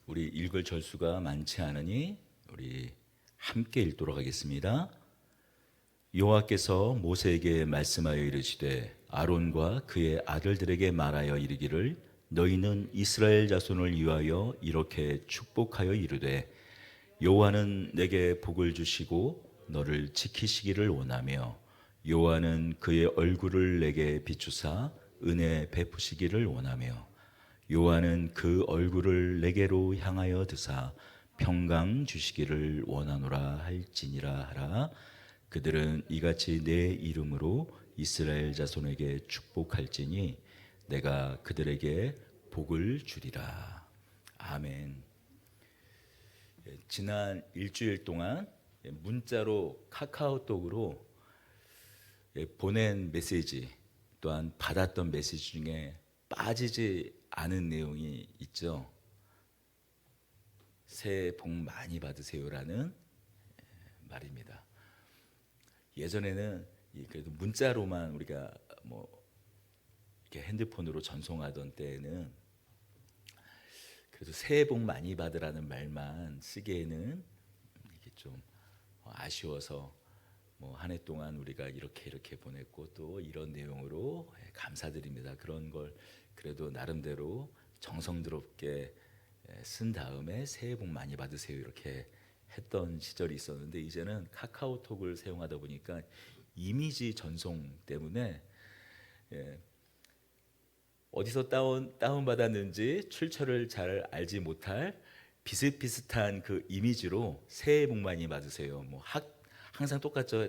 우리 읽을 절수가 많지 않으니 우리 함께 읽도록 하겠습니다. 여호와께서 모세에게 말씀하여 이르시되 아론과 그의 아들들에게 말하여 이르기를 너희는 이스라엘 자손을 위하여 이렇게 축복하여 이르되 여호와는 내게 복을 주시고 너를 지키시기를 원하며 여호와는 그의 얼굴을 내게 비추사 은혜 베푸시기를 원하며 여호와는 그 얼굴을 내게로 향하여 드사 평강 주시기를 원하노라 할지니라 하라. 그들은 이같이 내 이름으로 이스라엘 자손에게 축복할지니 내가 그들에게 복을 주리라. 아멘. 지난 일주일 동안 문자로 카카오톡으로 보낸 메시지 또한 받았던 메시지 중에 빠지지 않은 내용이 있죠. 새해 복 많이 받으세요라는 말입니다. 예전에는 그래도 문자로만 우리가 이렇게 핸드폰으로 전송하던 때에는 그래도 새해 복 많이 받으라는 말만 쓰기에는 이게 좀 아쉬워서 한 해 동안 우리가 이렇게 보냈고 또 이런 내용으로 감사드립니다. 그런 걸 그래도 나름대로 정성스럽게 쓴 다음에 새해 복 많이 받으세요 이렇게 했던 시절이 있었는데 이제는 카카오톡을 사용하다 보니까 이미지 전송 때문에 어디서 다운 받았는지 출처를 잘 알지 못할 비슷비슷한 그 이미지로 새해 복 많이 받으세요. 항상 똑같죠.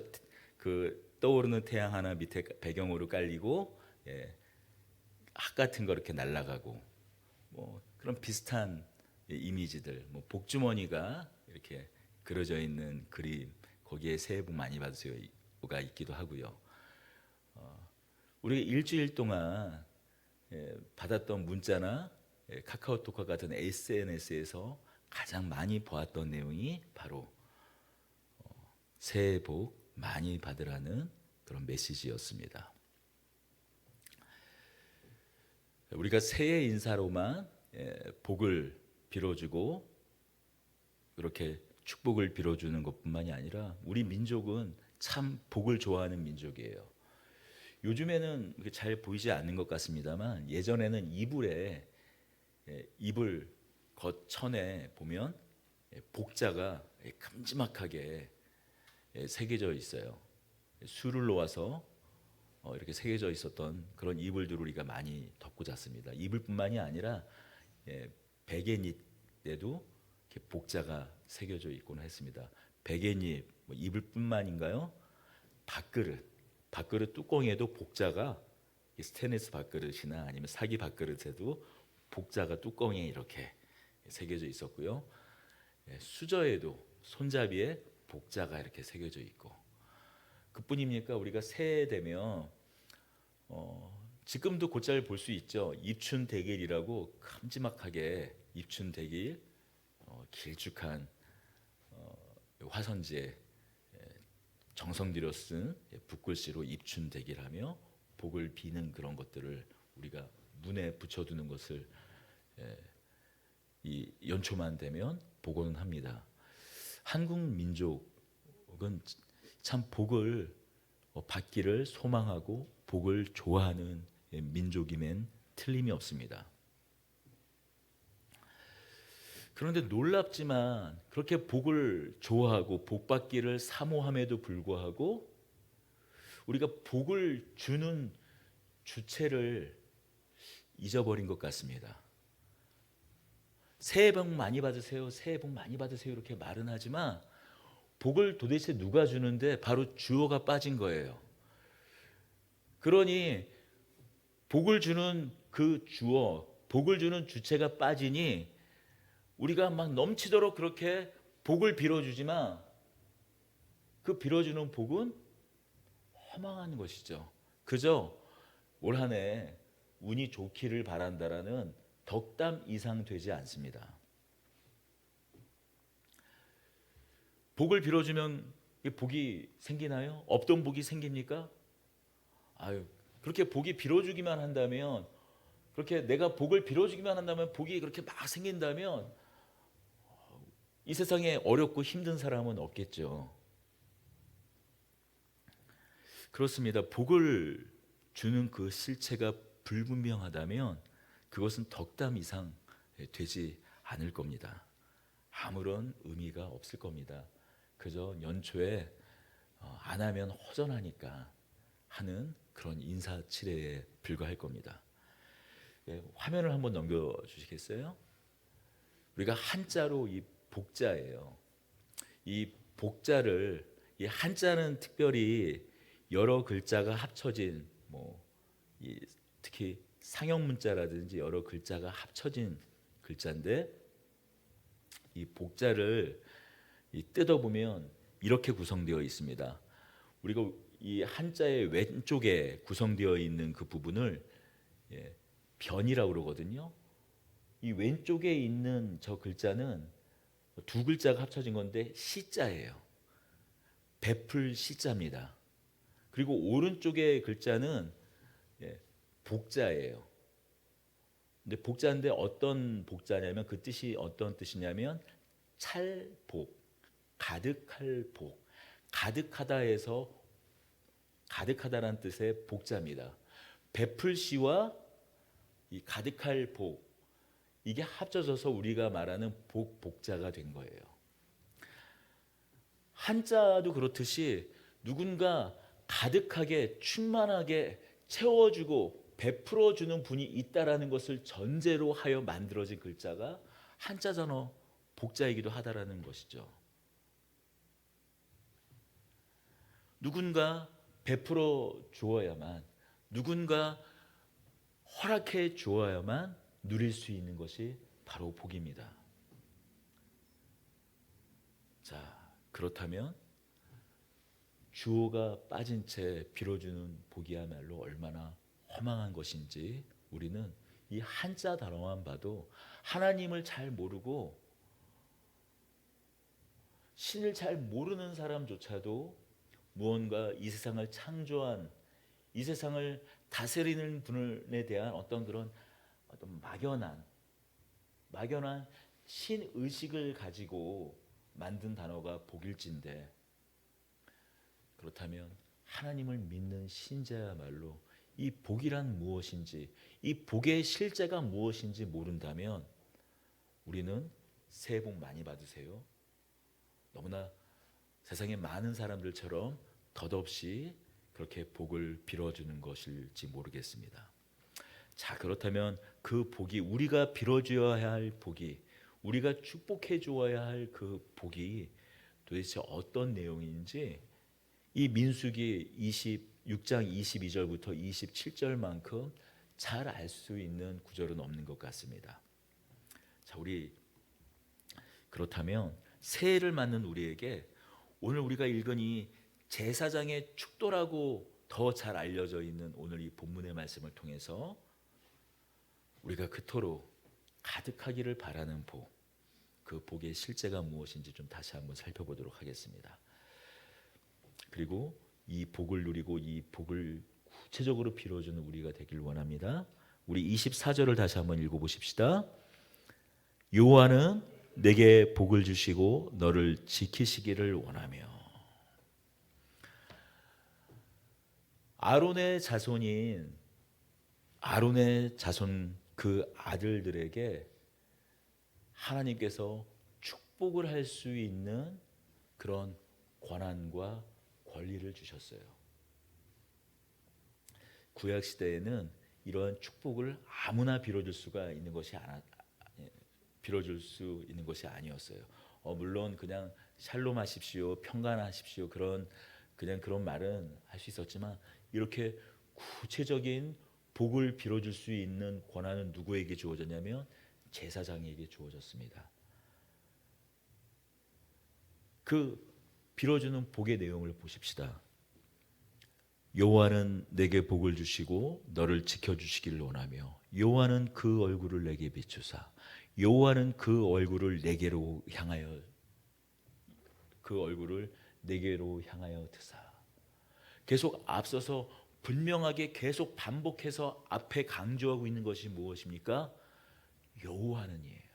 그 떠오르는 태양 하나 밑에 배경으로 깔리고 학 같은 거 이렇게 날아가고 그런 비슷한 이미지들, 복주머니가 이렇게 그려져 있는 그림 거기에 새해 복 많이 받으세요가 있기도 하고요. 우리 일주일 동안 받았던 문자나 카카오톡과 같은 SNS에서 가장 많이 보았던 내용이 바로 새해 복 많이 받으라는 그런 메시지였습니다. 우리가 새해 인사로만 복을 빌어주고 그렇게 축복을 빌어주는 것뿐만이 아니라 우리 민족은 참 복을 좋아하는 민족이에요. 요즘에는 잘 보이지 않는 것 같습니다만 예전에는 이불 겉천에 보면 복자가 큼지막하게 새겨져 있어요. 술을 놓아서 이렇게 새겨져 있었던 그런 이불들을 우리가 많이 덮고 잤습니다. 이불뿐만이 아니라 베갯잎에도 이렇게 복자가 새겨져 있곤 했습니다. 베갯잎, 이불뿐만인가요? 밥그릇 뚜껑에도 복자가 스테인리스 밥그릇이나 아니면 사기 밥그릇에도 복자가 뚜껑에 이렇게 새겨져 있었고요. 수저에도 손잡이에 복자가 이렇게 새겨져 있고 그뿐입니까? 우리가 새해 되면 지금도 곧잘 볼 수 있죠. 입춘대길이라고 큼지막하게 입춘대길 길쭉한 화선지에 정성 들여 쓴 붓글씨로 입춘대길하며 복을 비는 그런 것들을 우리가 문에 붙여두는 것을 이 연초만 되면 보고는 합니다. 한국 민족은 참 복을 받기를 소망하고 복을 좋아하는 민족임엔 틀림이 없습니다. 그런데 놀랍지만 그렇게 복을 좋아하고 복 받기를 사모함에도 불구하고 우리가 복을 주는 주체를 잊어버린 것 같습니다. 새해 복 많이 받으세요. 새해 복 많이 받으세요. 이렇게 말은 하지만 복을 도대체 누가 주는데 바로 주어가 빠진 거예요. 그러니 복을 주는 그 주어, 복을 주는 주체가 빠지니 우리가 막 넘치도록 그렇게 복을 빌어주지만 그 빌어주는 복은 허망한 것이죠. 그저 올 한 해 운이 좋기를 바란다라는 덕담 이상 되지 않습니다. 복을 빌어주면 복이 생기나요? 없던 복이 생깁니까? 그렇게 복이 빌어주기만 한다면, 그렇게 내가 복을 빌어주기만 한다면 복이 그렇게 막 생긴다면 이 세상에 어렵고 힘든 사람은 없겠죠. 그렇습니다. 복을 주는 그 실체가 불분명하다면 그것은 덕담 이상 되지 않을 겁니다. 아무런 의미가 없을 겁니다. 그저 연초에 안 하면 허전하니까 하는 그런 인사치레에 불과할 겁니다. 화면을 한번 넘겨주시겠어요? 우리가 한자로 이 복자예요. 이 복자를, 이 한자는 특별히 여러 글자가 합쳐진 특히 상형 문자라든지 여러 글자가 합쳐진 글자인데, 이 복자를 뜯어보면 이렇게 구성되어 있습니다. 우리가 이 한자의 왼쪽에 구성되어 있는 그 부분을 변이라고 그러거든요. 이 왼쪽에 있는 저 글자는 두 글자가 합쳐진 건데 시자예요. 베풀 시자입니다. 그리고 오른쪽의 글자는 복자예요. 근데 복자인데 어떤 복자냐면 그 뜻이 어떤 뜻이냐면 찰복, 가득할 복, 가득하다에서 가득하다라는 뜻의 복자입니다. 베풀 시와 이 가득할 복, 이게 합쳐져서 우리가 말하는 복자가 된 거예요. 한자도 그렇듯이 누군가 가득하게 충만하게 채워주고 베풀어주는 분이 있다라는 것을 전제로 하여 만들어진 글자가 한자 단어 복자이기도 하다라는 것이죠. 누군가 베풀어 주어야만, 누군가 허락해 주어야만 누릴 수 있는 것이 바로 복입니다. 자, 그렇다면 주어가 빠진 채 빌어주는 복이야말로 얼마나 허망한 것인지 우리는 이 한자 단어만 봐도 하나님을 잘 모르고 신을 잘 모르는 사람조차도 무언가 이 세상을 창조한, 이 세상을 다스리는 분에 대한 어떤 그런 막연한 신의식을 가지고 만든 단어가 복일진데, 그렇다면 하나님을 믿는 신자야말로 이 복이란 무엇인지, 이 복의 실제가 무엇인지 모른다면 우리는 새해 복 많이 받으세요, 너무나 세상의 많은 사람들처럼 덧없이 그렇게 복을 빌어주는 것일지 모르겠습니다. 자, 그렇다면 그 복이, 우리가 빌어주어야 할 복이, 우리가 축복해 주어야 할 그 복이 도대체 어떤 내용인지 이 민수기 26장 22절부터 27절만큼 잘 알 수 있는 구절은 없는 것 같습니다. 자, 우리 그렇다면 새해를 맞는 우리에게 오늘 우리가 읽은 이 제사장의 축도라고 더 잘 알려져 있는 오늘 이 본문의 말씀을 통해서 우리가 그토록 가득하기를 바라는 복, 그 복의 실제가 무엇인지 좀 다시 한번 살펴보도록 하겠습니다. 그리고 이 복을 누리고 이 복을 구체적으로 빌어주는 우리가 되길 원합니다. 우리 24절을 다시 한번 읽어보십시다. 여호와는 내게 복을 주시고 너를 지키시기를 원하며. 아론의 자손 그 아들들에게 하나님께서 축복을 할 수 있는 그런 권한과 권리를 주셨어요. 구약 시대에는 이러한 축복을 아무나 빌어줄 수 있는 것이 아니었어요. 물론 그냥 샬롬하십시오, 평강하십시오, 그런 말은 할 수 있었지만 이렇게 구체적인 복을 빌어줄 수 있는 권한은 누구에게 주어졌냐면 제사장에게 주어졌습니다. 그 빌어주는 복의 내용을 보십시다. 여호와는 내게 복을 주시고 너를 지켜주시기를 원하며 여호와는 그 얼굴을 내게 비추사 여호와는 그 얼굴을 내게로 향하여 드사. 계속 앞서서 분명하게 계속 반복해서 앞에 강조하고 있는 것이 무엇입니까? 여호와는이에요.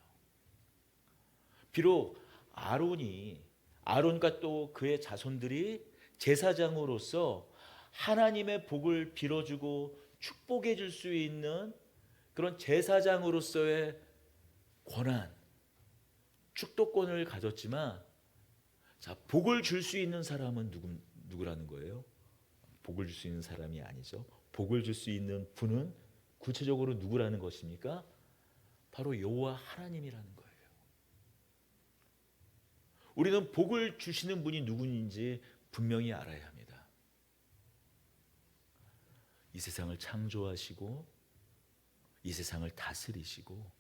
비록 아론이 아론과 또 그의 자손들이 제사장으로서 하나님의 복을 빌어주고 축복해 줄 수 있는 그런 제사장으로서의 권한, 축도권을 가졌지만, 자, 복을 줄 수 있는 사람은 누구라는 거예요? 복을 줄 수 있는 사람이 아니죠. 복을 줄 수 있는 분은 구체적으로 누구라는 것입니까? 바로 여호와 하나님이라는 거예요. 우리는 복을 주시는 분이 누구인지 분명히 알아야 합니다. 이 세상을 창조하시고 이 세상을 다스리시고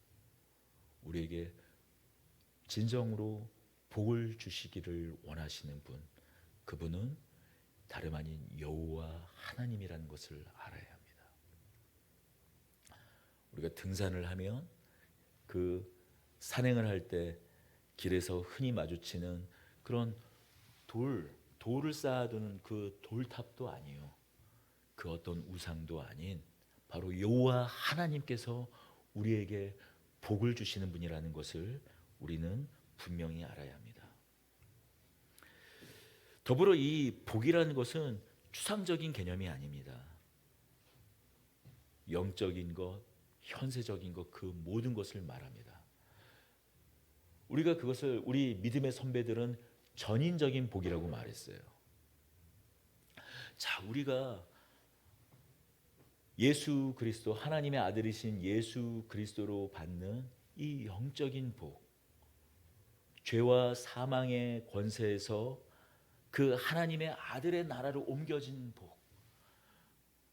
우리에게 진정으로 복을 주시기를 원하시는 분, 그분은 다름 아닌 여호와 하나님이라는 것을 알아야 합니다. 우리가 등산을 하면 그 산행을 할 때 길에서 흔히 마주치는 그런 돌을 쌓아두는 그 돌탑도 아니요, 그 어떤 우상도 아닌 바로 여호와 하나님께서 우리에게 복을 주시는 분이라는 것을 우리는 분명히 알아야 합니다. 더불어 이 복이라는 것은 추상적인 개념이 아닙니다. 영적인 것, 현세적인 것, 그 모든 것을 말합니다. 우리가 그것을 우리 믿음의 선배들은 전인적인 복이라고 말했어요. 자, 우리가 예수 그리스도, 하나님의 아들이신 예수 그리스도로 받는 이 영적인 복, 죄와 사망의 권세에서 그 하나님의 아들의 나라로 옮겨진 복,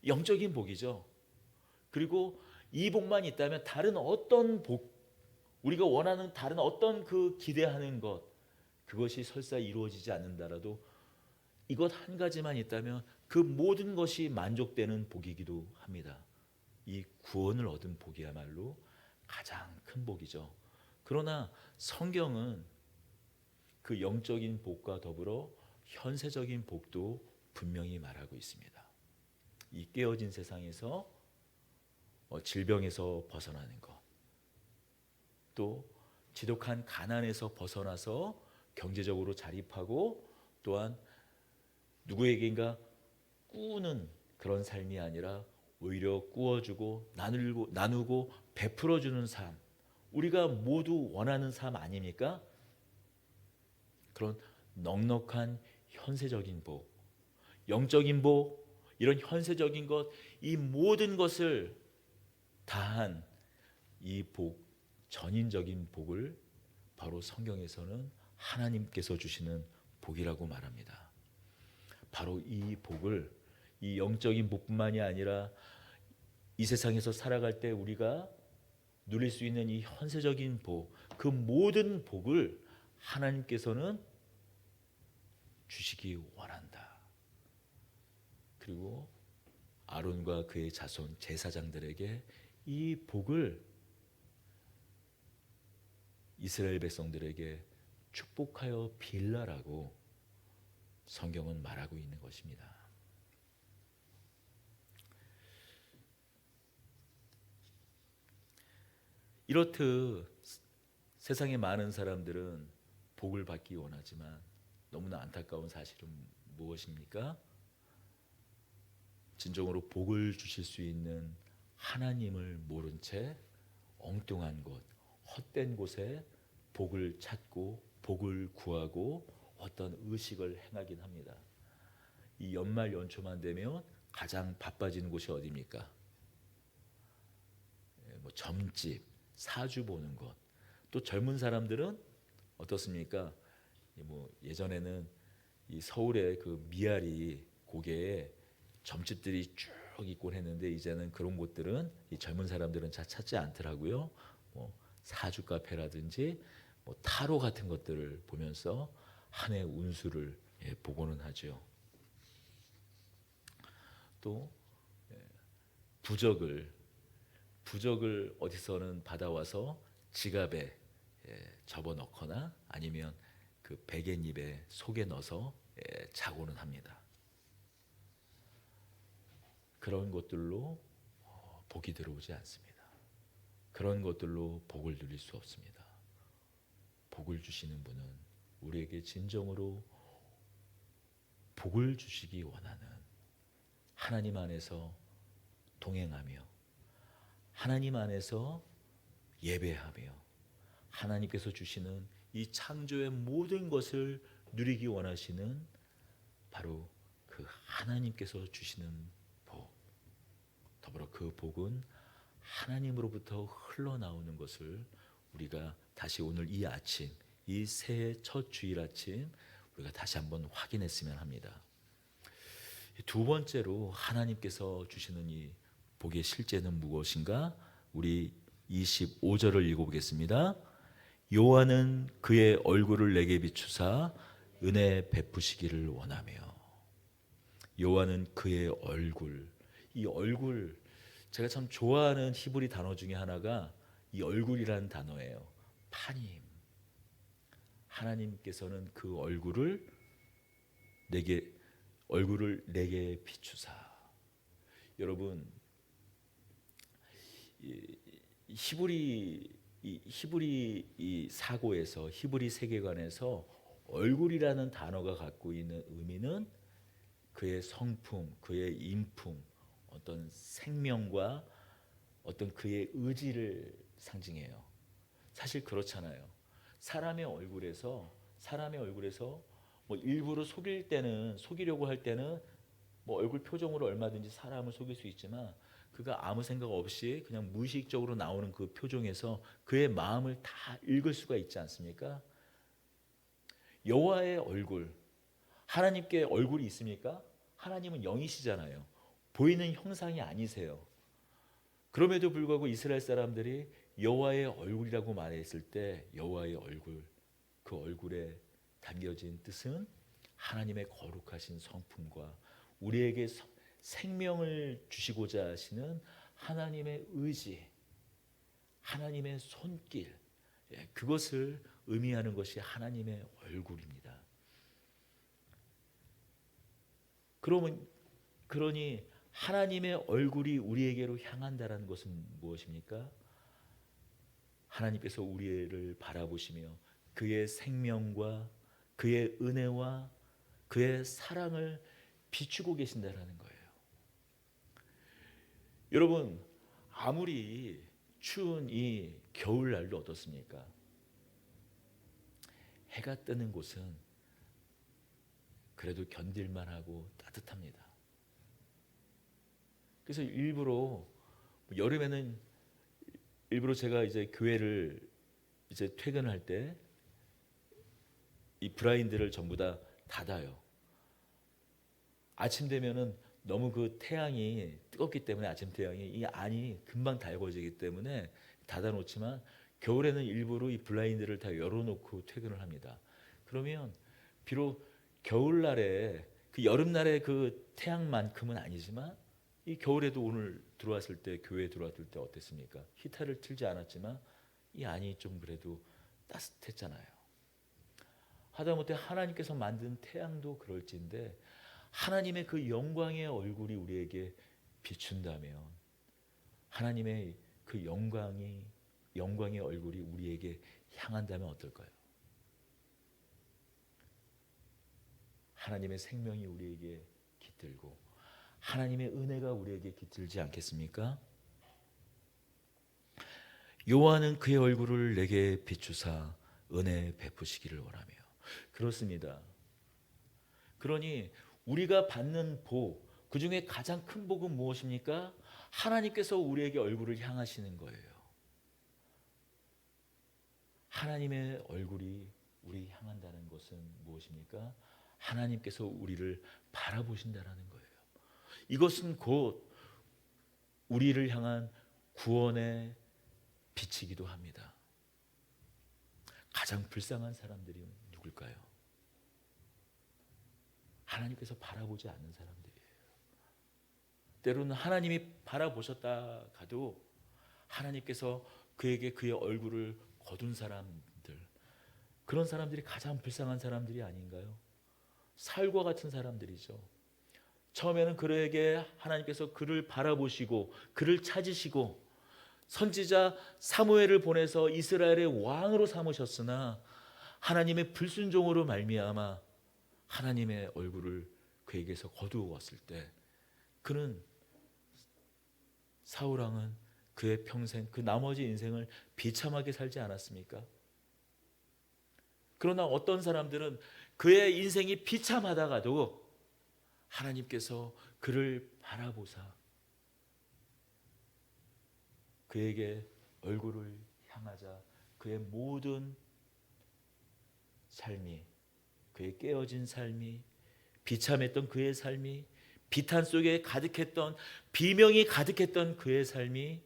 영적인 복이죠. 그리고 이 복만 있다면 다른 어떤 복, 우리가 원하는 다른 어떤 그 기대하는 것, 그것이 설사 이루어지지 않는다라도 이것 한 가지만 있다면 그 모든 것이 만족되는 복이기도 합니다. 이 구원을 얻은 복이야말로 가장 큰 복이죠. 그러나 성경은 그 영적인 복과 더불어 현세적인 복도 분명히 말하고 있습니다. 이 깨어진 세상에서 질병에서 벗어나는 것, 또 지독한 가난에서 벗어나서 경제적으로 자립하고, 또한 누구에게인가 꾸는 그런 삶이 아니라 오히려 꾸어주고 나누고 베풀어주는 삶, 우리가 모두 원하는 삶 아닙니까? 그런 넉넉한 현세적인 복, 영적인 복, 이런 현세적인 것, 이 모든 것을 다한 이 복, 전인적인 복을 바로 성경에서는 하나님께서 주시는 복이라고 말합니다. 바로 이 복을, 이 영적인 복뿐만이 아니라 이 세상에서 살아갈 때 우리가 누릴 수 있는 이 현세적인 복, 그 모든 복을 하나님께서는 주시기 원한다. 그리고 아론과 그의 자손 제사장들에게 이 복을 이스라엘 백성들에게 축복하여 빌라라고 성경은 말하고 있는 것입니다. 이렇듯 세상의 많은 사람들은 복을 받기 원하지만 너무나 안타까운 사실은 무엇입니까? 진정으로 복을 주실 수 있는 하나님을 모른 채 엉뚱한 곳, 헛된 곳에 복을 찾고 복을 구하고 어떤 의식을 행하긴 합니다. 이 연말 연초만 되면 가장 바빠지는 곳이 어디입니까? 점집, 사주 보는 것. 또 젊은 사람들은 어떻습니까? 예전에는 이 서울의 그 미아리 고개에 점집들이 쭉 있곤 했는데 이제는 그런 곳들은 이 젊은 사람들은 잘 찾지 않더라고요. 사주 카페라든지 타로 같은 것들을 보면서 한 해 운수를 보고는 하죠. 또 부적을 어디서는 받아와서 지갑에 접어 넣거나 아니면 그 베갯잎에 속에 넣어서 자고는 합니다. 그런 것들로 복이 들어오지 않습니다. 그런 것들로 복을 누릴 수 없습니다. 복을 주시는 분은 우리에게 진정으로 복을 주시기 원하는, 하나님 안에서 동행하며 하나님 안에서 예배하며 하나님께서 주시는 이 창조의 모든 것을 누리기 원하시는 바로 그 하나님께서 주시는 복, 더불어 그 복은 하나님으로부터 흘러나오는 것을 우리가 다시 오늘 이 아침, 이 새해 첫 주일 아침 우리가 다시 한번 확인했으면 합니다. 두 번째로 하나님께서 주시는 이 복의 실제는 무엇인가? 우리 25절을 읽어보겠습니다. 여호와는 그의 얼굴을 내게 비추사 은혜 베푸시기를 원하며. 여호와는 그의 얼굴, 이 얼굴, 제가 참 좋아하는 히브리 단어 중에 하나가 이 얼굴이라는 단어예요. 파님. 하나님께서는 그 얼굴을 내게 비추사. 여러분, 히브리 이 사고에서, 히브리 세계관에서 얼굴이라는 단어가 갖고 있는 의미는 그의 성품, 그의 인품, 어떤 생명과 어떤 그의 의지를 상징해요. 사실 그렇잖아요. 사람의 얼굴에서 뭐 일부러 속이려고 할 때는 뭐 얼굴 표정으로 얼마든지 사람을 속일 수 있지만, 그가 아무 생각 없이 그냥 무의식적으로 나오는 그 표정에서 그의 마음을 다 읽을 수가 있지 않습니까? 여호와의 얼굴, 하나님께 얼굴이 있습니까? 하나님은 영이시잖아요. 보이는 형상이 아니세요. 그럼에도 불구하고 이스라엘 사람들이 여호와의 얼굴이라고 말했을 때, 여호와의 얼굴, 그 얼굴에 담겨진 뜻은 하나님의 거룩하신 성품과 우리에게 생명을 주시고자 하시는 하나님의 의지, 하나님의 손길, 그것을 의미하는 것이 하나님의 얼굴입니다. 그러니 하나님의 얼굴이 우리에게로 향한다는 것은 무엇입니까? 하나님께서 우리를 바라보시며 그의 생명과 그의 은혜와 그의 사랑을 비추고 계신다는 거예요. 여러분, 아무리 추운 이 겨울날도 어떻습니까? 해가 뜨는 곳은 그래도 견딜만하고 따뜻합니다. 그래서 일부러 여름에는 제가 이제 교회를 이제 퇴근할 때 이 블라인드를 전부 다 닫아요. 아침 되면은 너무 그 태양이 뜨겁기 때문에, 아침 태양이 이 안이 금방 달궈지기 때문에 닫아놓지만, 겨울에는 일부러 이 블라인드를 다 열어놓고 퇴근을 합니다. 그러면 비록 겨울날에 그 여름날의 그 태양만큼은 아니지만, 이 겨울에도 오늘 들어왔을 때, 교회에 들어왔을 때 어땠습니까? 히터를 틀지 않았지만 이 안이 좀 그래도 따뜻했잖아요. 하다못해 하나님께서 만든 태양도 그럴진데, 하나님의 그 영광의 얼굴이 우리에게 비춘다면, 하나님의 그 영광의 얼굴이 우리에게 향한다면 어떨까요? 하나님의 생명이 우리에게 깃들고 하나님의 은혜가 우리에게 깃들지 않겠습니까? 여호와는 그의 얼굴을 내게 비추사 은혜 베푸시기를 원하며. 그렇습니다. 그러니 우리가 받는 복, 그 중에 가장 큰 복은 무엇입니까? 하나님께서 우리에게 얼굴을 향하시는 거예요. 하나님의 얼굴이 우리 향한다는 것은 무엇입니까? 하나님께서 우리를 바라보신다는 거예요. 이것은 곧 우리를 향한 구원의 빛이기도 합니다. 가장 불쌍한 사람들이 누굴까요? 하나님께서 바라보지 않는 사람들이에요. 때로는 하나님이 바라보셨다 가도 하나님께서 그에게 그의 얼굴을 거둔 사람들, 그런 사람들이 가장 불쌍한 사람들이 아닌가요? 살과 같은 사람들이죠. 처음에는 그에게 하나님께서 그를 바라보시고 그를 찾으시고 선지자 사무엘을 보내서 이스라엘의 왕으로 삼으셨으나, 하나님의 불순종으로 말미암아 하나님의 얼굴을 그에게서 거두었을 때 그는 사울 왕은 그의 평생 그 나머지 인생을 비참하게 살지 않았습니까? 그러나 어떤 사람들은 그의 인생이 비참하다가도 하나님께서 그를 바라보사 그에게 얼굴을 향하자 그의 모든 삶이, 그의 깨어진 삶이, 비참했던 그의 삶이, 비탄 속에 가득했던, 비명이 가득했던 그의 삶이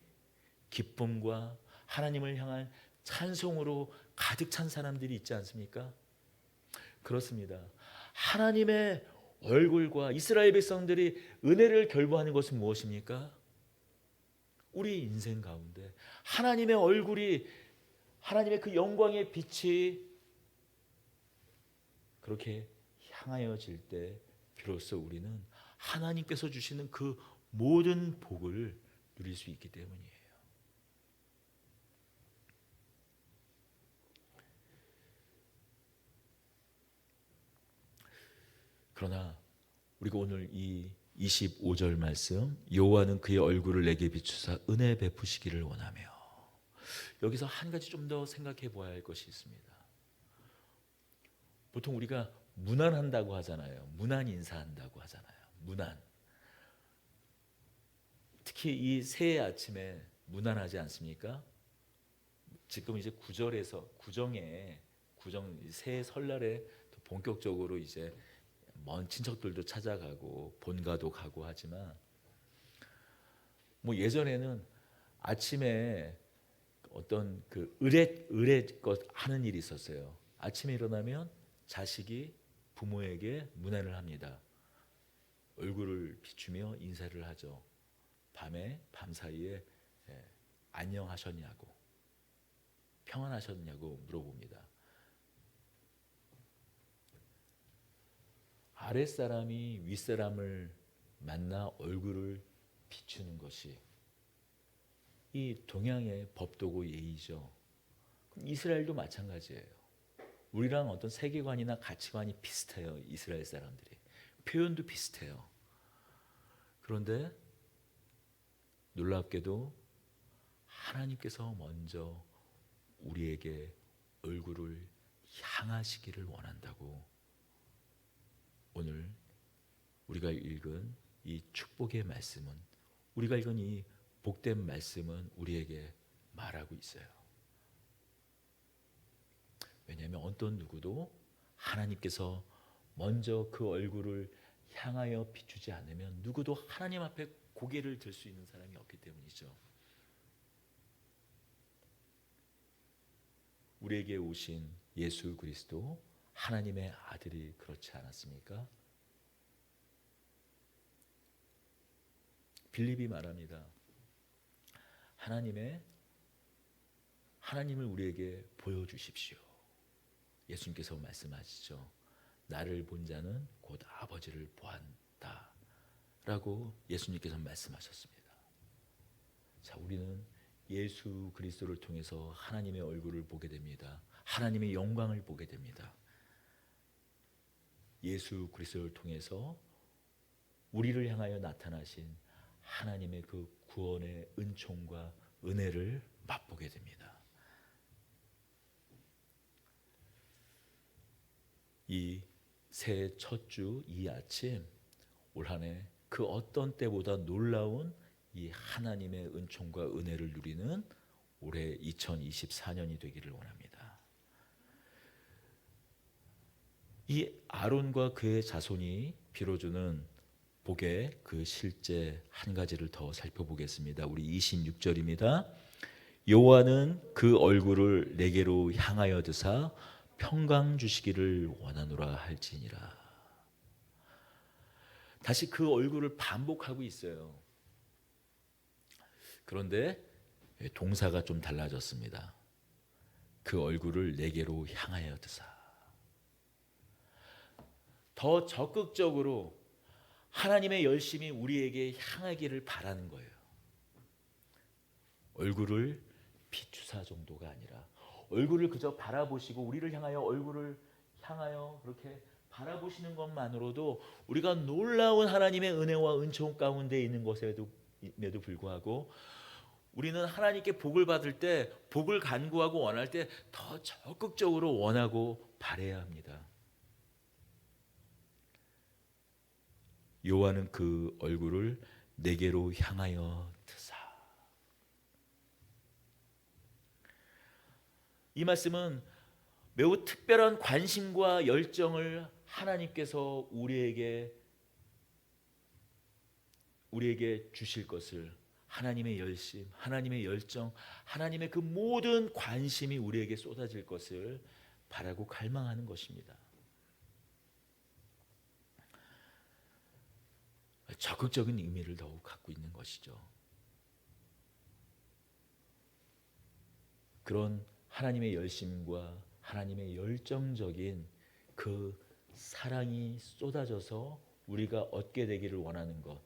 기쁨과 하나님을 향한 찬송으로 가득 찬 사람들이 있지 않습니까? 그렇습니다. 하나님의 얼굴과 이스라엘 백성들이 은혜를 결부하는 것은 무엇입니까? 우리 인생 가운데 하나님의 얼굴이, 하나님의 그 영광의 빛이 그렇게 향하여질 때 비로소 우리는 하나님께서 주시는 그 모든 복을 누릴 수 있기 때문이에요. 그러나 우리가 오늘 이 25절 말씀, 여호와는 그의 얼굴을 내게 비추사 은혜 베푸시기를 원하며, 여기서 한 가지 좀 더 생각해 보아야 할 것이 있습니다. 보통 우리가 문안한다고 하잖아요. 문안 인사한다고 하잖아요. 문안. 특히 이 새해 아침에 문안하지 않습니까? 지금 이제 구정에 새해 설날에 본격적으로 이제 먼 친척들도 찾아가고 본가도 가고 하지만, 뭐 예전에는 아침에 어떤 그 의례 것 하는 일이 있었어요. 아침에 일어나면 자식이 부모에게 문안을 합니다. 얼굴을 비추며 인사를 하죠. 밤 사이에 안녕하셨냐고, 평안하셨냐고 물어봅니다. 아랫사람이 윗사람을 만나 얼굴을 비추는 것이 이 동양의 법도고 예의죠. 그럼 이스라엘도 마찬가지예요. 우리랑 어떤 세계관이나 가치관이 비슷해요. 이스라엘 사람들이. 표현도 비슷해요. 그런데 놀랍게도 하나님께서 먼저 우리에게 얼굴을 향하시기를 원한다고 오늘 우리가 읽은 이 축복의 말씀은, 우리가 읽은 이 복된 말씀은 우리에게 말하고 있어요. 왜냐하면 어떤 누구도 하나님께서 먼저 그 얼굴을 향하여 비추지 않으면 누구도 하나님 앞에 고개를 들 수 있는 사람이 없기 때문이죠. 우리에게 오신 예수 그리스도 하나님의 아들이 그렇지 않았습니까? 빌립이 말합니다. 하나님을 우리에게 보여주십시오. 예수님께서 말씀하시죠. 나를 본 자는 곧 아버지를 보았다 라고 예수님께서 말씀하셨습니다. 자, 우리는 예수 그리스도를 통해서 하나님의 얼굴을 보게 됩니다. 하나님의 영광을 보게 됩니다. 예수 그리스도를 통해서 우리를 향하여 나타나신 하나님의 그 구원의 은총과 은혜를 맛보게 됩니다. 이 새해 첫 주 이 아침, 올 한 해 그 어떤 때보다 놀라운 이 하나님의 은총과 은혜를 누리는 올해 2024년이 되기를 원합니다. 이 아론과 그의 자손이 빌어주는 복의 그 실제 한 가지를 더 살펴보겠습니다. 우리 26절입니다. 여호와는 그 얼굴을 내게로 향하여 드사 평강 주시기를 원하노라 할지니라. 다시 그 얼굴을 반복하고 있어요. 그런데 동사가 좀 달라졌습니다. 그 얼굴을 내게로 향하여 드사. 더 적극적으로 하나님의 열심이 우리에게 향하기를 바라는 거예요. 얼굴을 비추사 정도가 아니라 얼굴을 그저 바라보시고 우리를 향하여 얼굴을 향하여 그렇게 바라보시는 것만으로도 우리가 놀라운 하나님의 은혜와 은총 가운데 있는 것에도 불구하고 우리는 하나님께 복을 받을 때 복을 간구하고 원할 때 더 적극적으로 원하고 바라야 합니다. 여호와는 그 얼굴을 내게로 향하여 드사. 이 말씀은 매우 특별한 관심과 열정을 하나님께서 우리에게 주실 것을, 하나님의 열심, 하나님의 열정, 하나님의 그 모든 관심이 우리에게 쏟아질 것을 바라고 갈망하는 것입니다. 적극적인 의미를 더욱 갖고 있는 것이죠. 그런 하나님의 열심과 하나님의 열정적인 그 사랑이 쏟아져서 우리가 얻게 되기를 원하는 것,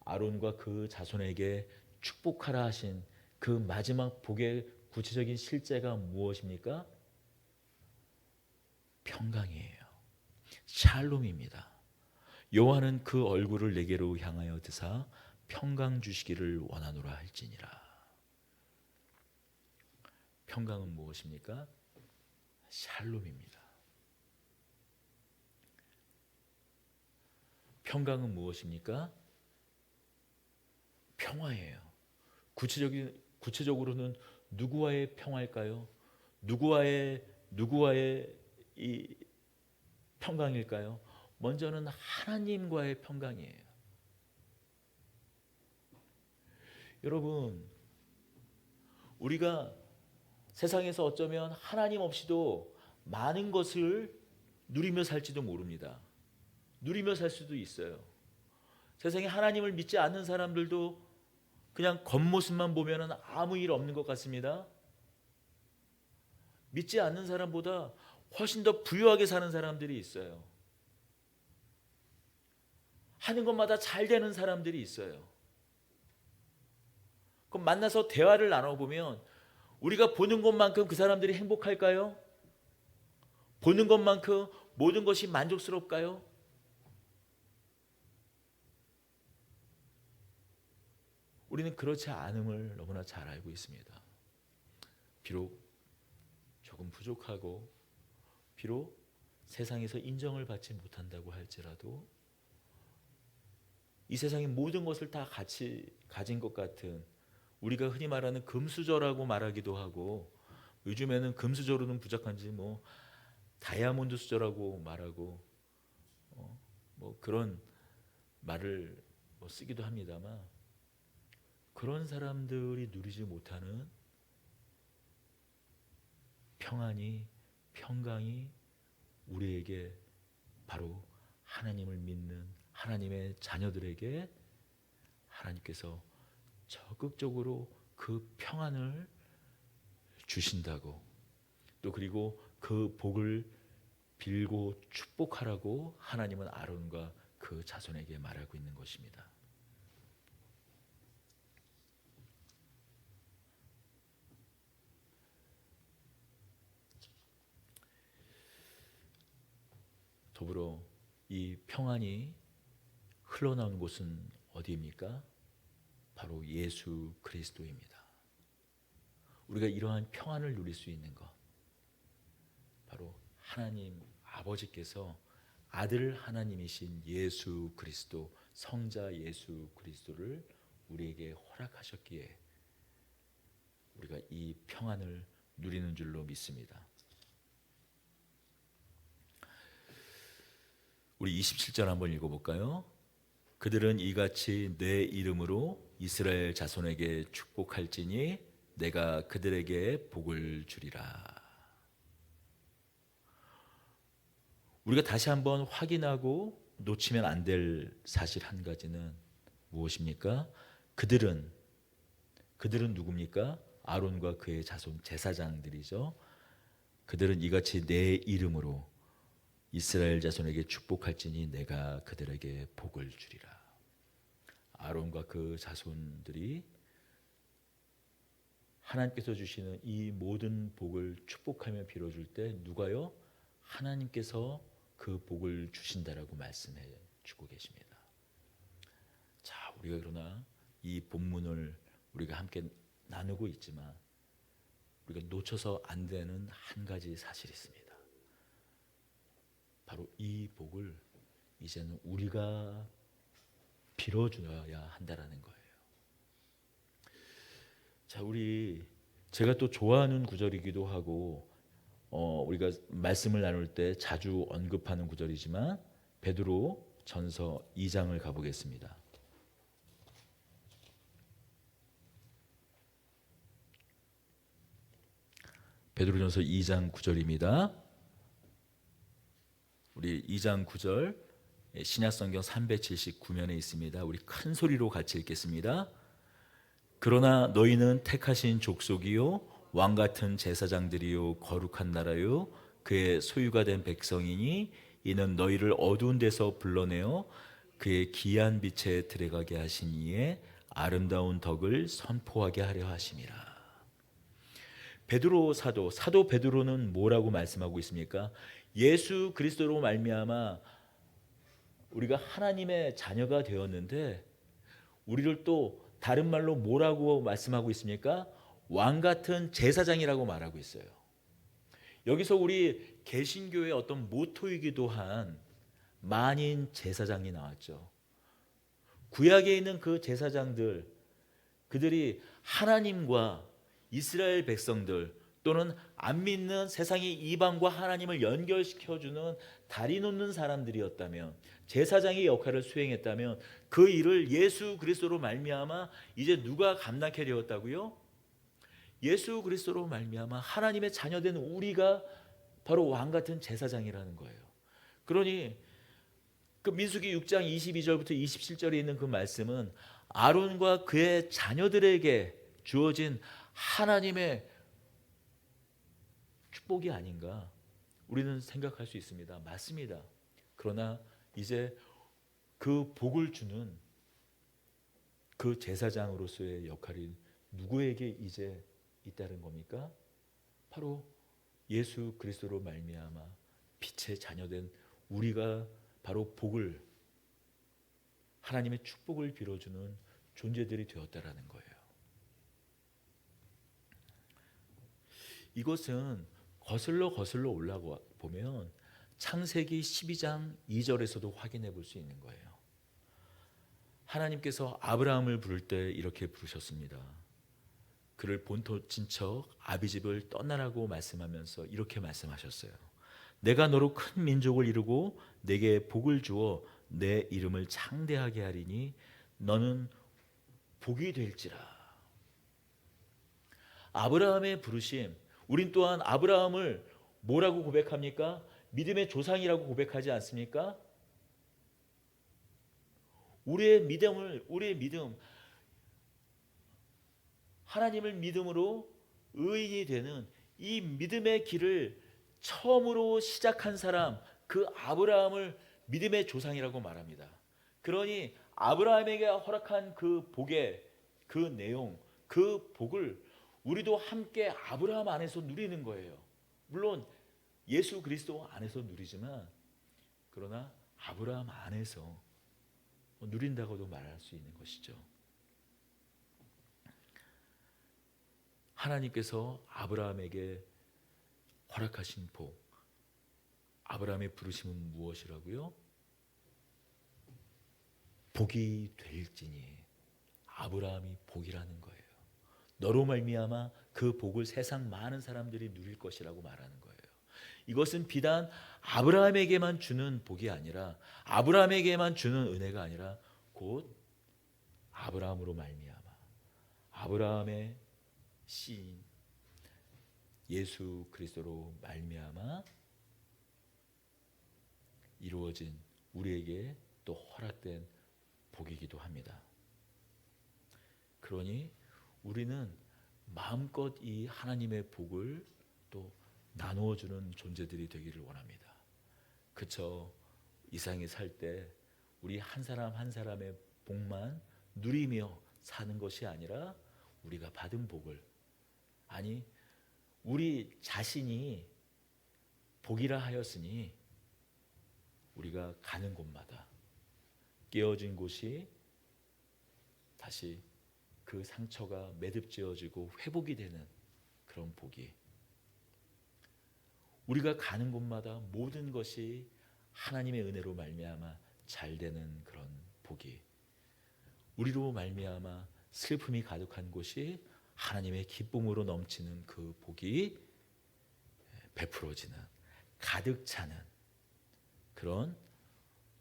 아론과 그 자손에게 축복하라 하신 그 마지막 복의 구체적인 실제가 무엇입니까? 평강이에요. 샬롬입니다. 여호와는 그 얼굴을 내게로 향하여 드사 평강 주시기를 원하노라 할지니라. 평강은 무엇입니까? 샬롬입니다. 평강은 무엇입니까? 평화예요. 구체적으로는 누구와의 평화일까요? 누구와의 이 평강일까요? 먼저는 하나님과의 평강이에요. 여러분, 우리가 세상에서 어쩌면 하나님 없이도 많은 것을 누리며 살지도 모릅니다. 누리며 살 수도 있어요. 세상에 하나님을 믿지 않는 사람들도 그냥 겉모습만 보면 아무 일 없는 것 같습니다. 믿지 않는 사람보다 훨씬 더 부유하게 사는 사람들이 있어요. 하는 것마다 잘 되는 사람들이 있어요. 그럼 만나서 대화를 나눠보면 우리가 보는 것만큼 그 사람들이 행복할까요? 보는 것만큼 모든 것이 만족스럽까요? 우리는 그렇지 않음을 너무나 잘 알고 있습니다. 비록 조금 부족하고 비록 세상에서 인정을 받지 못한다고 할지라도 이 세상의 모든 것을 다 같이 가진 것 같은, 우리가 흔히 말하는 금수저라고 말하기도 하고, 요즘에는 금수저로는 부족한지 뭐 다이아몬드 수저라고 말하고 뭐 그런 말을 쓰기도 합니다만, 그런 사람들이 누리지 못하는 평강이 우리에게, 바로 하나님을 믿는 하나님의 자녀들에게 하나님께서 적극적으로 그 평안을 주신다고, 또 그리고 그 복을 빌고 축복하라고 하나님은 아론과 그 자손에게 말하고 있는 것입니다. 더불어 이 평안이 흘러나온 곳은 어디입니까? 바로 예수 그리스도입니다. 우리가 이러한 평안을 누릴 수 있는 것, 바로 하나님 아버지께서 아들 하나님이신 예수 그리스도, 성자 예수 그리스도를 우리에게 허락하셨기에 우리가 이 평안을 누리는 줄로 믿습니다. 우리 27절 한번 읽어볼까요? 그들은 이같이 내 이름으로 이스라엘 자손에게 축복할지니 내가 그들에게 복을 주리라. 우리가 다시 한번 확인하고 놓치면 안 될 사실 한 가지는 무엇입니까? 그들은 누굽니까? 아론과 그의 자손 제사장들이죠. 그들은 이같이 내 이름으로 이스라엘 자손에게 축복할지니 내가 그들에게 복을 주리라. 아론과 그 자손들이 하나님께서 주시는 이 모든 복을 축복하며 빌어줄 때 누가요? 하나님께서 그 복을 주신다라고 말씀해 주고 계십니다. 자, 우리가 그러나 이 본문을 우리가 함께 나누고 있지만 우리가 놓쳐서 안 되는 한 가지 사실이 있습니다. 바로 이 복을 이제는 우리가 빌어줘야 한다라는 거예요. 자, 제가 또 좋아하는 구절이기도 하고 우리가 말씀을 나눌 때 자주 언급하는 구절이지만 베드로 전서 2장을 가보겠습니다. 베드로전서 2장 9절입니다. 우리 2장 9절 신약성경 379면에 있습니다. 우리 큰 소리로 같이 읽겠습니다. 그러나 너희는 택하신 족속이요 왕 같은 제사장들이요 거룩한 나라요 그의 소유가 된 백성이니 이는 너희를 어두운 데서 불러내어 그의 기이한 빛에 들어가게 하신 이에 아름다운 덕을 선포하게 하려 하심이라. 베드로 사도 베드로는 뭐라고 말씀하고 있습니까? 예수 그리스도로 말미암아 우리가 하나님의 자녀가 되었는데 우리를 또 다른 말로 뭐라고 말씀하고 있습니까? 왕 같은 제사장이라고 말하고 있어요. 여기서 우리 개신교의 어떤 모토이기도 한 만인 제사장이 나왔죠. 구약에 있는 그 제사장들, 그들이 하나님과 이스라엘 백성들 또는 안 믿는 세상의 이방과 하나님을 연결시켜주는 다리 놓는 사람들이었다면, 제사장의 역할을 수행했다면 그 일을 예수 그리스도로 말미암아 이제 누가 감당하게 되었다고요? 예수 그리스도로 말미암아 하나님의 자녀된 우리가 바로 왕 같은 제사장이라는 거예요. 그러니 그 민수기 6장 22절부터 27절에 있는 그 말씀은 아론과 그의 자녀들에게 주어진 하나님의 축복이 아닌가 우리는 생각할 수 있습니다. 맞습니다. 그러나 이제 그 복을 주는 그 제사장으로서의 역할이 누구에게 이제 있다는 겁니까? 바로 예수 그리스도로 말미암아 빛의 자녀된 우리가 바로 복을, 하나님의 축복을 빌어주는 존재들이 되었다라는 거예요. 이것은 거슬러 올라가 보면 창세기 12장 2절에서도 확인해 볼 수 있는 거예요. 하나님께서 아브라함을 부를 때 이렇게 부르셨습니다. 그를 본토 친척 아비집을 떠나라고 말씀하면서 이렇게 말씀하셨어요. 내가 너로 큰 민족을 이루고 내게 복을 주어 내 이름을 창대하게 하리니 너는 복이 될지라. 아브라함의 부르심, 우린 또한 아브라함을 뭐라고 고백합니까? 믿음의 조상이라고 고백하지 않습니까? 우리의 믿음, 하나님을 믿음으로 의인이 되는 이 믿음의 길을 처음으로 시작한 사람, 그 아브라함을 믿음의 조상이라고 말합니다. 그러니 아브라함에게 허락한 그 복의 그 내용, 그 복을 우리도 함께 아브라함 안에서 누리는 거예요. 물론 예수 그리스도 안에서 누리지만, 그러나 아브라함 안에서 누린다고도 말할 수 있는 것이죠. 하나님께서 아브라함에게 허락하신 복, 아브라함의 부르심은 무엇이라고요? 복이 될지니. 아브라함이 복이라는 거예요. 너로 말미암아 그 복을 세상 많은 사람들이 누릴 것이라고 말하는 거예요. 이것은 비단 아브라함에게만 주는 복이 아니라, 아브라함에게만 주는 은혜가 아니라 곧 아브라함으로 말미암아 아브라함의 시인 예수 그리스도로 말미암아 이루어진 우리에게 또 허락된 복이기도 합니다. 그러니 우리는 마음껏 이 하나님의 복을 또 나누어주는 존재들이 되기를 원합니다. 그쵸? 이 세상에 살 때 우리 한 사람 한 사람의 복만 누리며 사는 것이 아니라 우리가 받은 복을 아니, 우리 자신이 복이라 하였으니 우리가 가는 곳마다 깨어진 곳이 다시 그 상처가 매듭지어지고 회복이 되는 그런 복이, 우리가 가는 곳마다 모든 것이 하나님의 은혜로 말미암아 잘 되는 그런 복이, 우리로 말미암아 슬픔이 가득한 곳이 하나님의 기쁨으로 넘치는 그 복이 베풀어지는, 가득 차는 그런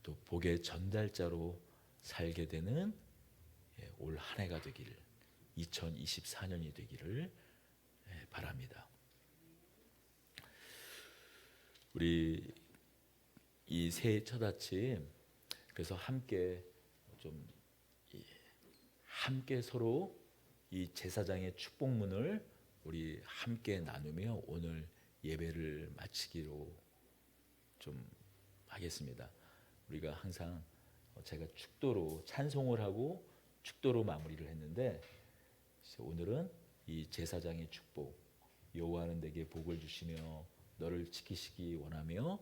또 복의 전달자로 살게 되는 올 한 해가 되기를, 2024년이 되기를 바랍니다. 우리 이 새해 첫 아침, 그래서 함께 서로 이 제사장의 축복문을 우리 함께 나누며 오늘 예배를 마치기로 좀 하겠습니다. 우리가 항상 제가 축도로 찬송을 하고 축도로 마무리를 했는데, 오늘은 이 제사장의 축복, 여호와는 내게 복을 주시며 너를 지키시기 원하며,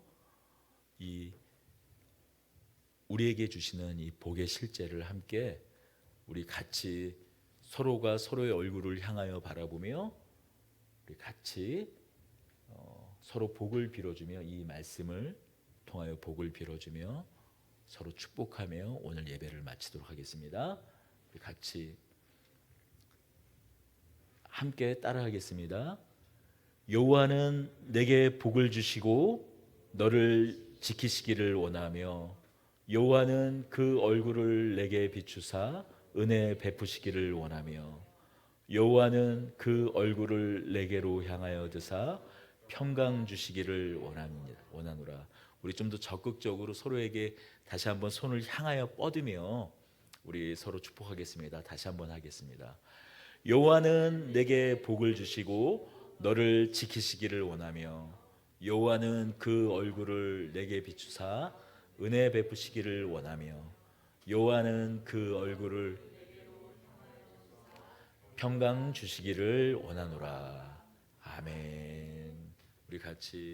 이 우리에게 주시는 이 복의 실제를 함께 우리 같이 서로가 서로의 얼굴을 향하여 바라보며 우리 같이 서로 복을 빌어주며, 이 말씀을 통하여 복을 빌어주며 서로 축복하며 오늘 예배를 마치도록 하겠습니다. 우리 같이 함께 따라하겠습니다. 여호와는 내게 복을 주시고 너를 지키시기를 원하며, 여호와는 그 얼굴을 내게 비추사 은혜 베푸시기를 원하며, 여호와는 그 얼굴을 내게로 향하여 드사 평강 주시기를 원하노라. 우리 좀 더 적극적으로 서로에게 다시 한번 손을 향하여 뻗으며 우리 서로 축복하겠습니다. 다시 한번 하겠습니다. 여호와는 내게 복을 주시고 너를 지키시기를 원하며, 여호와는 그 얼굴을 내게 비추사 은혜 베푸시기를 원하며, 여호와는 그 얼굴을 평강 주시기를 원하노라. 아멘. 우리 같이